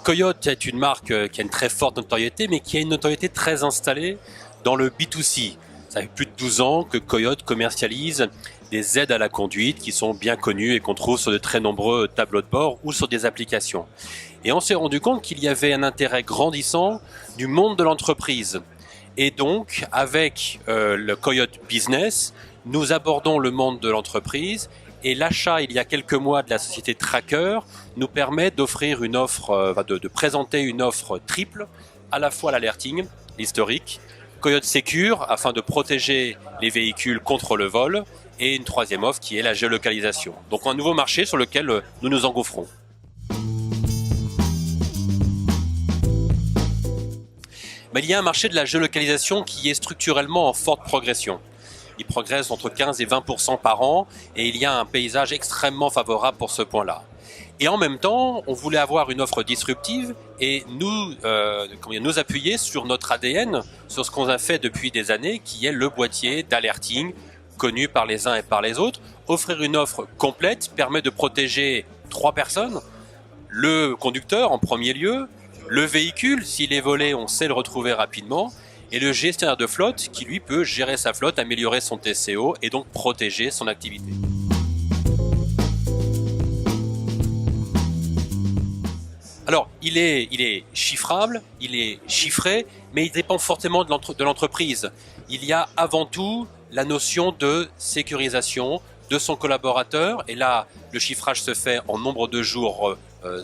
Coyote est une marque qui a une très forte notoriété, mais qui a une notoriété très installée dans le B2C. Ça fait plus de 12 ans que Coyote commercialise des aides à la conduite qui sont bien connues et qu'on trouve sur de très nombreux tableaux de bord ou sur des applications. Et on s'est rendu compte qu'il y avait un intérêt grandissant du monde de l'entreprise. Et donc, avec le Coyote Business, nous abordons le monde de l'entreprise. Et l'achat, il y a quelques mois, de la société Tracker nous permet d'offrir une offre, de présenter une offre triple, à la fois l'alerting, l'historique, Coyote Secure, afin de protéger les véhicules contre le vol, et une troisième offre qui est la géolocalisation. Donc un nouveau marché sur lequel nous nous engouffrons. Mais il y a un marché de la géolocalisation qui est structurellement en forte progression. Il progresse entre 15 et 20% par an et il y a un paysage extrêmement favorable pour ce point-là. Et en même temps, on voulait avoir une offre disruptive et nous appuyer sur notre ADN, sur ce qu'on a fait depuis des années, qui est le boîtier d'alerting, connu par les uns et par les autres. Offrir une offre complète permet de protéger 3 personnes, le conducteur en premier lieu, le véhicule, s'il est volé, on sait le retrouver rapidement, et le gestionnaire de flotte qui, lui, peut gérer sa flotte, améliorer son TCO et donc protéger son activité. Alors, il est chiffrable, il est chiffré, mais il dépend fortement de l'entreprise. Il y a avant tout la notion de sécurisation de son collaborateur, et là, le chiffrage se fait en nombre de jours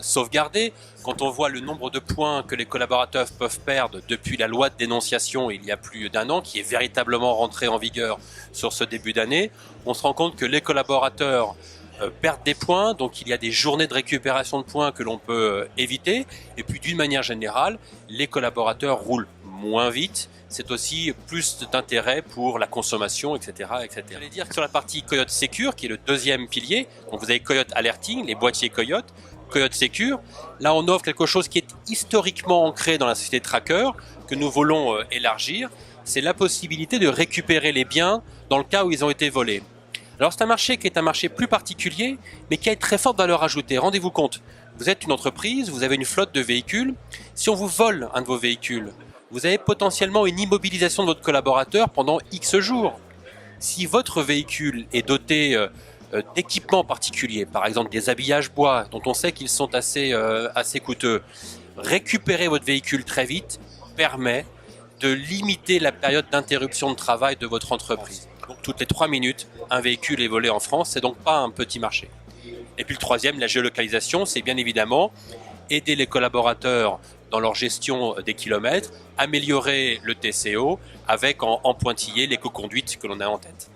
sauvegardés. Quand on voit le nombre de points que les collaborateurs peuvent perdre depuis la loi de dénonciation il y a plus d'1 an, qui est véritablement rentrée en vigueur sur ce début d'année, on se rend compte que les collaborateurs perdent des points, donc il y a des journées de récupération de points que l'on peut éviter. Et puis d'une manière générale, les collaborateurs roulent moins vite. C'est aussi plus d'intérêt pour la consommation, etc., etc. Je vais dire que sur la partie Coyote Secure, qui est le deuxième pilier, donc vous avez Coyote Alerting, les boîtiers Coyote, Coyote Secure. Là, on offre quelque chose qui est historiquement ancré dans la société Tracker, que nous voulons élargir. C'est la possibilité de récupérer les biens dans le cas où ils ont été volés. Alors c'est un marché qui est un marché plus particulier, mais qui a une très forte valeur ajoutée. Rendez-vous compte, vous êtes une entreprise, vous avez une flotte de véhicules. Si on vous vole un de vos véhicules, vous avez potentiellement une immobilisation de votre collaborateur pendant X jours. Si votre véhicule est doté d'équipements particuliers, par exemple des habillages bois, dont on sait qu'ils sont assez coûteux, récupérer votre véhicule très vite permet de limiter la période d'interruption de travail de votre entreprise. Donc toutes les 3 minutes, un véhicule est volé en France, c'est donc pas un petit marché. Et puis le troisième, la géolocalisation, c'est bien évidemment aider les collaborateurs dans leur gestion des kilomètres, améliorer le TCO avec en pointillé l'éco-conduite que l'on a en tête.